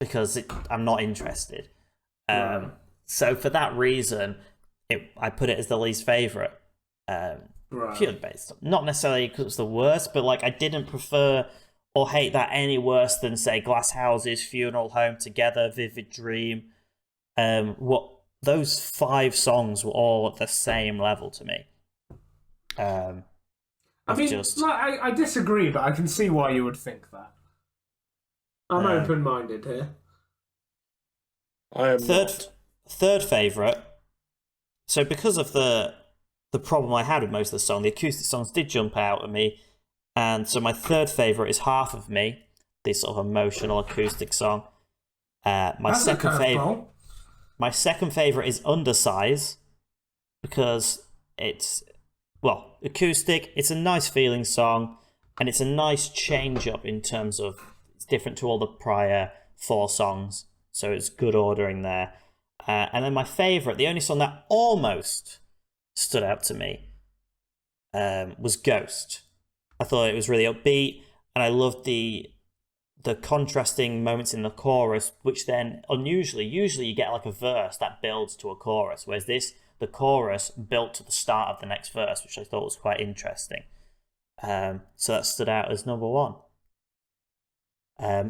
because I'm not interested. Right. So for that reason, I put it as the least favourite. Right. Purely based on, not necessarily because it's the worst, but like I didn't prefer or hate that any worse than, say, Glass Houses, Funeral Home, Together, Vivid Dream. Those 5 songs were all at the same level to me. I disagree, but I can see why you would think that. I'm open-minded here. I am third favourite. So because of the problem I had with most of the song, the acoustic songs did jump out at me. And so my third favourite is Half of Me, this sort of emotional acoustic song. My second favourite is Undersize, because it's, well, acoustic, it's a nice feeling song, and it's a nice change up in terms of, it's different to all the prior 4 songs, so it's good ordering there. And then my favourite, the only song that almost stood out to me, was Ghost. I thought it was really upbeat, and I loved the contrasting moments in the chorus, which then usually you get like a verse that builds to a chorus, whereas the chorus built to the start of the next verse, which I thought was quite interesting. So that stood out as number 1.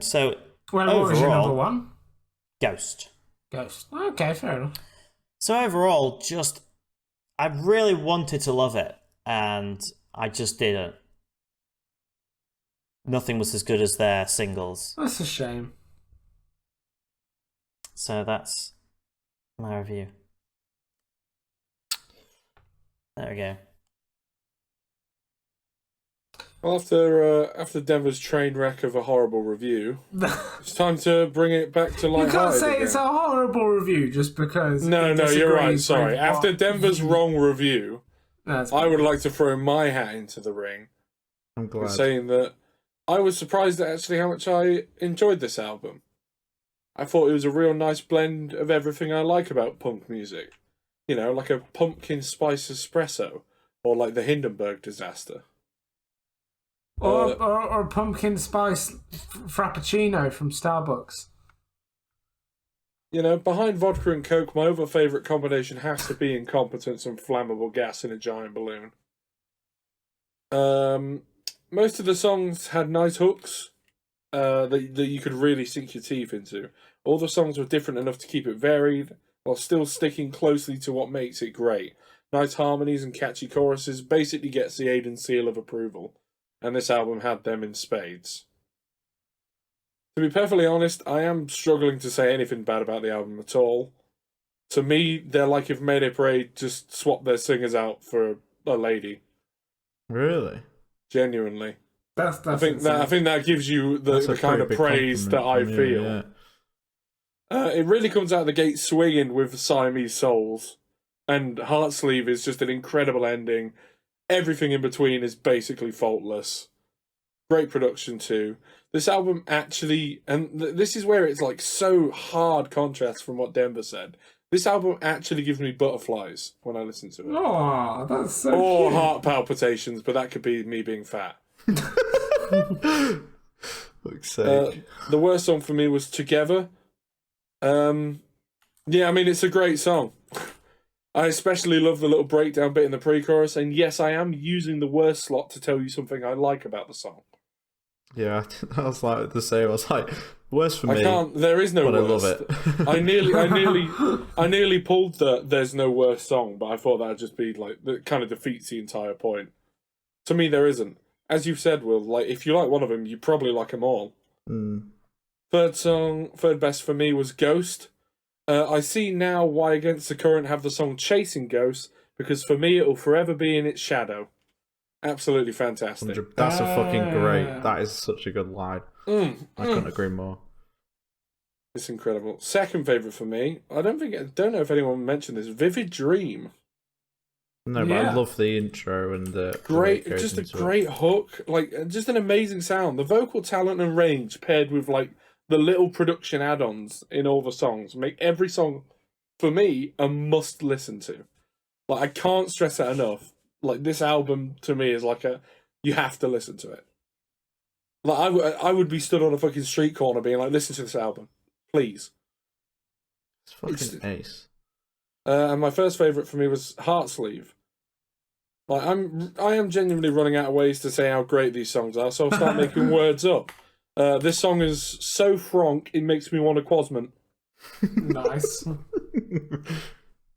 So Well, overall, what was your number 1? Ghost. Okay, fair enough. So overall, I really wanted to love it, and I just didn't. Nothing was as good as their singles. That's a shame. So that's my review. There we go. Well, after Denver's train wreck of a horrible review, it's time to bring it back to You lighthearted can't say again. it's a horrible review just because. No, it you're right. disagrees Sorry. with After what- Denver's wrong review, That's I would like to throw my hat into the ring, I'm glad. saying that I was surprised at actually how much I enjoyed this album. I thought it was a real nice blend of everything I like about punk music. You know, like a pumpkin spice espresso, or like the Hindenburg disaster. Or pumpkin spice frappuccino from Starbucks. You know, behind vodka and coke, my other favourite combination has to be incompetence and flammable gas in a giant balloon. Most of the songs had nice hooks that you could really sink your teeth into. All the songs were different enough to keep it varied, while still sticking closely to what makes it great. Nice harmonies and catchy choruses basically gets the Aiden seal of approval, and this album had them in spades. To be perfectly honest, I am struggling to say anything bad about the album at all. To me, they're like if Mayday Parade just swapped their singers out for a lady. Really? Genuinely. That's I think that gives you That's the a kind of pretty big praise that I compliment from you, feel. yeah. It really comes out of the gate swinging with Siamese Souls, and Heartsleeve is just an incredible ending. Everything in between is basically faultless. Great production too. This album actually, and this is where it's like so hard contrast from what Denver said. This album actually gives me butterflies when I listen to it. Oh, that's so Or cute. heart palpitations, but that could be me being fat. Fuck's sake. The worst song for me was Together. Yeah, I mean, it's a great song. I especially love the little breakdown bit in the pre-chorus, and yes, I am using the worst slot to tell you something I like about the song. Yeah, I was like the same. I was like, worse for me. I can't. There is no but worst. I love it. I nearly pulled the "There's no worst" song, but I thought that'd just be like that kind of defeats the entire point. To me, there isn't. As you've said, Will, like if you like one of them, you probably like them all. Third best for me was Ghost. I see now why Against the Current have the song Chasing Ghosts, because for me it'll forever be in its shadow. Absolutely fantastic. That's a fucking great. That is such a good line. I couldn't agree more. It's incredible. Second favourite for me, I don't know if anyone mentioned this, Vivid Dream. No, but Yeah. I love the intro and the Great, the way it goes just a into great hook, like just an amazing sound. The vocal talent and range paired with like the little production add-ons in all the songs make every song, for me, a must listen to. Like I can't stress that enough. Like this album to me is like you have to listen to it. Like I would be stood on a fucking street corner being like, listen to this album, please. It's fucking ace. And my first favourite for me was Heartsleeve. Like I am genuinely running out of ways to say how great these songs are, so I'll start making words up. This song is so frank it makes me want a Quasment. Nice.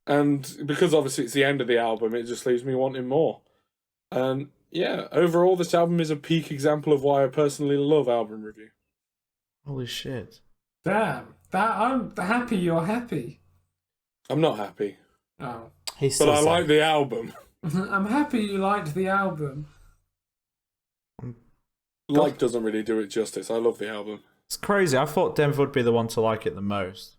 And because obviously it's the end of the album, it just leaves me wanting more. And yeah, overall this album is a peak example of why I personally love album review. Holy shit. Damn. I'm happy you're happy. I'm not happy, Oh. He's but still I sad. like the album. I'm happy you liked the album. I'm like doesn't really do it justice. I love the album. It's crazy. I thought Denver would be the one to like it the most.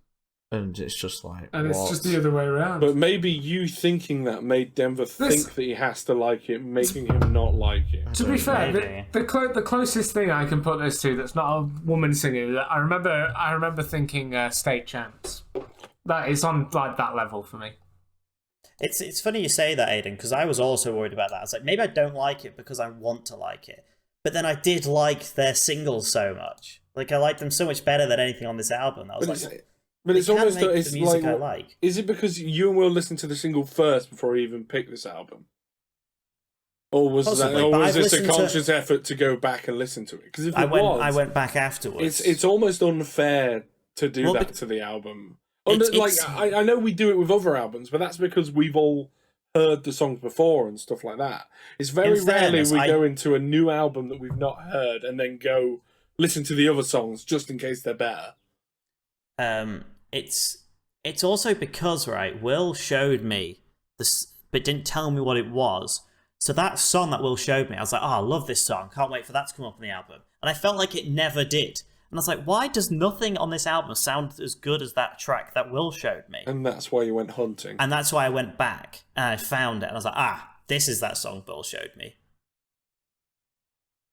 And it's just like, And what? it's just the other way around. But maybe you thinking that made Denver think that he has to like it, making him not like it. To be fair, Maybe. the closest thing I can put this to that's not a woman singing, I remember thinking State Champs. That is on like that level for me. It's funny you say that, Aiden, because I was also worried about that. I was like, maybe I don't like it because I want to like it. But then I did like their singles so much. Like, I liked them so much better than anything on this album. I was But it's almost make it's the music like, I like. Is it because you and Will listened to the single first before you even picked this album, or was Possibly, that, or but was I've this a listened to- conscious effort to go back and listen to it? Because if I it went back afterwards. it's almost unfair to do Well, that but- to the album. It's- I know we do it with other albums, but that's because we've all heard the songs before and stuff like that. It's very In rarely fairness, we go into a new album that we've not heard and then go listen to the other songs just in case they're better. It's also because, right, Will showed me this, but didn't tell me what it was. So that song that Will showed me, I was like, oh, I love this song. Can't wait for that to come up on the album. And I felt like it never did. And I was like, why does nothing on this album sound as good as that track that Will showed me? And that's why you went hunting. And that's why I went back and I found it. And I was like, this is that song Will showed me.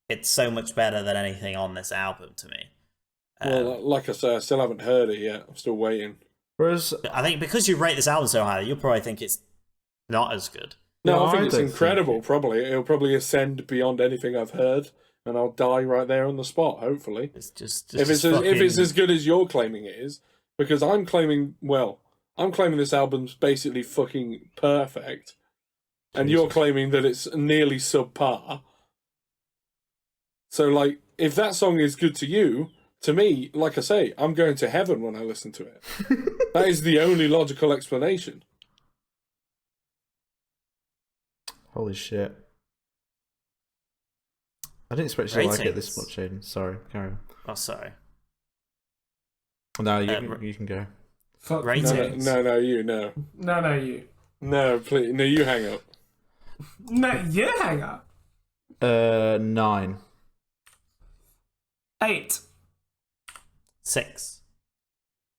It's so much better than anything on this album to me. Well, like I say, I still haven't heard it yet. I'm still waiting. Whereas, I think because you rate this album so highly, you'll probably think it's not as good. No, No, I think I it's don't incredible. think Probably it'll probably ascend beyond anything I've heard, and I'll die right there on the spot. Hopefully, It's just if it's as good as you're claiming it is, because I'm claiming this album's basically fucking perfect, and you're claiming that it's nearly subpar. So, like, if that song is good to you, to me, like I say, I'm going to heaven when I listen to it. That is the only logical explanation. holy shit. I didn't expect you to like it Ratings. this much, Aiden. Sorry, carry on. Oh, sorry. No, you can go. Fuck Ratings. No, you. No, please, no, you hang up. No, you hang up. 9. 8. 6.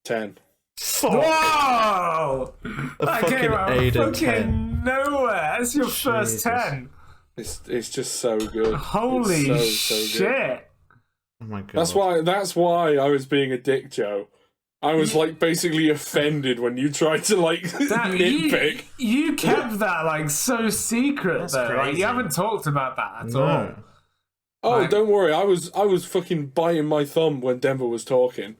10. Whoa! A That fucking came out of Aiden fucking 10. nowhere. That's your first Jesus. 10. It's just so good. Holy It's so good. shit! Oh my god. That's why I was being a dick, Joe. I was like basically offended when you tried to like That, nitpick. you kept that like so secret That's though. Like, crazy. you haven't talked about that at all. No. Oh, Like- don't worry. I was fucking biting my thumb when Denver was talking.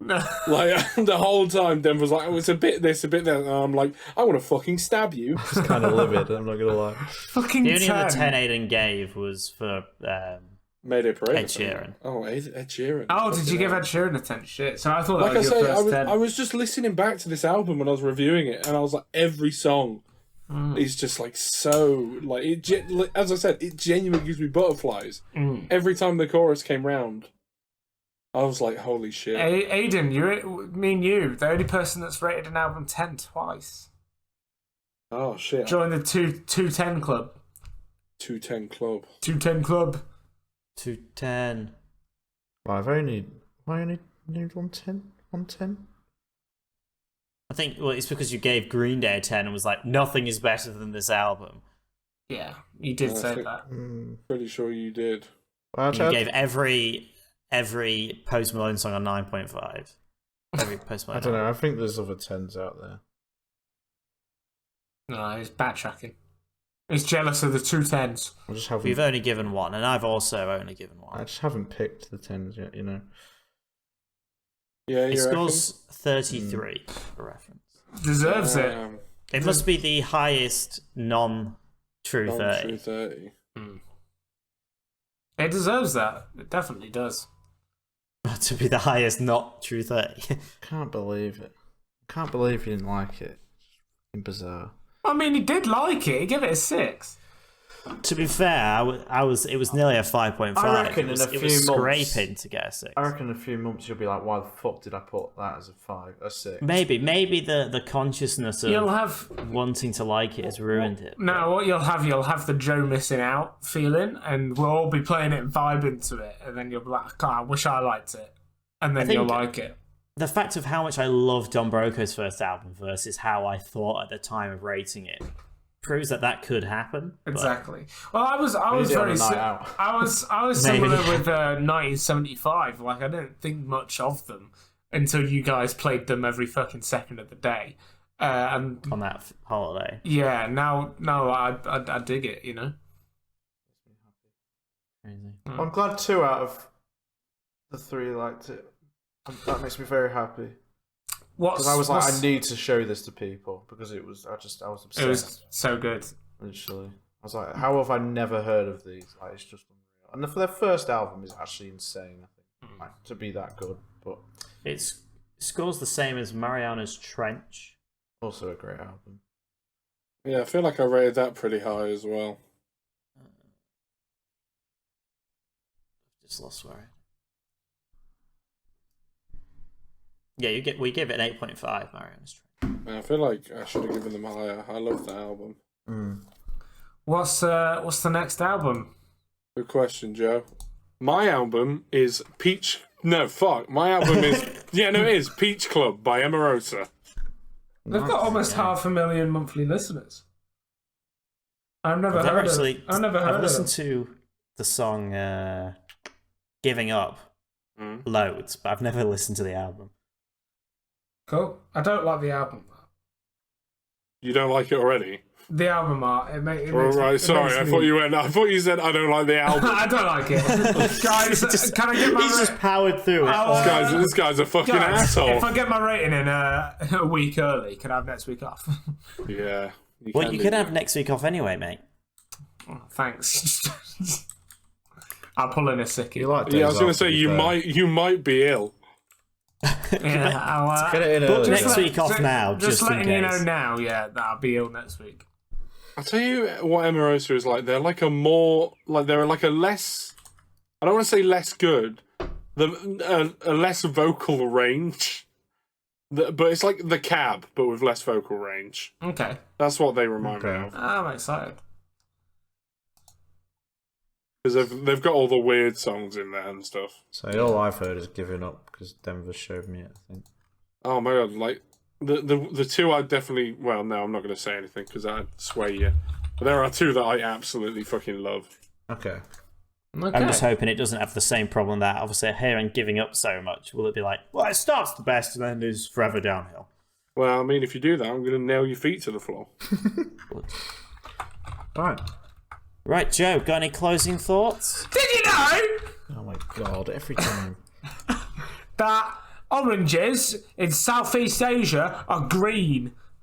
Like the whole time, Denver was like, "Oh, it's a bit this, a bit that," and I'm like, "I want to fucking stab you." It's kind of livid, I'm not gonna lie. Fucking The only 10. other 10 Aiden gave was for Mayday Parade. Ed Sheeran. Oh, Ed Sheeran. Oh, did you give Ed Fucking Sheeran a 10? Shit. So I thought that Like I was say, your I first was, 10. I was just listening back to this album when I was reviewing it, and I was like, every song is just like so like it. As I said, it genuinely gives me butterflies every time the chorus came round. I was like, holy shit! Aiden, me and you, the only person that's rated an album 10 twice. Oh shit! Join the 210 club. 210 Club. 210 club. 210. Well, I only need 110. 110. I think, well, it's because you gave Green Day a 10 and was like, nothing is better than this album. Yeah, you did Yeah, I say think- that. Pretty sure you did. Well, And you actually, gave every Post Malone song a 9.5. Every Post Malone. I don't know. I think there's other 10s out there. No, he's backtracking. He's jealous of the 210s. I just haven't. We've only given one, and I've also only given I one. just haven't picked the 10s yet. You know. Yeah, It you scores 33 for reference. Deserves it. It must be the highest non-true 30. True 30. It deserves that. It definitely does. To be the highest not true 30. Can't believe it. Can't believe you didn't like it. It's bizarre. I mean, he did like it. He gave it a 6. To be fair, I was. It was nearly a 5.5. I reckon it was, in a it few was months, scraping to get a 6. I reckon in a few months you'll be like, why the fuck did I put that as a 6? Maybe the consciousness of You'll have wanting to like it has ruined it. no. What you'll have the Joe missing out feeling, and we'll all be playing it, and vibing to it, and then you'll be like, God, I wish I liked it, and then you'll like it. The fact of how much I loved Don Broco's first album versus how I thought at the time of rating it proves that could happen. Exactly. Well, I was Maybe on very a night out. I was Maybe. similar with 1975. Like I didn't think much of them until you guys played them every fucking second of the day. And on that holiday. yeah, now I dig it. You know. Crazy. I'm glad 2 out of the 3 liked it. That makes me very happy. Because I was like, I need to show this to people because I was obsessed. It was so good. Literally, I was like, how have I never heard of these? Like, it's just unreal. And their first album is actually insane. I think like, to be that good, but It scores the same as Mariana's Trench. also a great album. Yeah, I feel like I rated that pretty high as well. Just lost where. Yeah, we give it an 8.5, Mariana's Trench. And I feel like I should have given them higher. I love that album. What's the next album? Good question, Joe. My album is Peach. No, fuck. My album is it is Peach Club by Emarosa. They've got almost 500,000 monthly listeners. I've never heard of I've listened to the song Giving Up loads, but I've never listened to the album. Cool. I don't like the album. You don't like it already? The album art. It makes Sorry. I thought you said I don't like the album. I don't like it. Guys, can I get my... He's just powered through it. This guy's a fucking asshole. If I get my rating in a week early, can I have next week off? Yeah. Well, you can have next week off anyway, mate. Oh, thanks. I'll pull in a sickie. I was going to say you might be ill. Yeah, I'll, Get it in Book early. next week off now, just in letting case. you know now, yeah, that I'll be ill next week. I'll tell you what Emarosa is like. They're like they're like a less. I don't want to say less good. A less vocal range. But it's like the Cab, but with less vocal range. Okay. That's what they remind me of. I'm excited. Because they've got all the weird songs in there and stuff. So all I've heard is Giving Up because Denver showed me it, I think. Oh my god, like the 2 I definitely, well no, I'm not going to say anything because I'd sway you. But there are 2 that I absolutely fucking love. Okay. I'm just hoping it doesn't have the same problem that obviously hearing Giving Up so much. Will it be like, well, it starts the best and then is forever downhill? Well, I mean, if you do that, I'm going to nail your feet to the floor. Alright. Right, Joe, got any closing thoughts? Did you know Oh my god, every time. that oranges in Southeast Asia are green?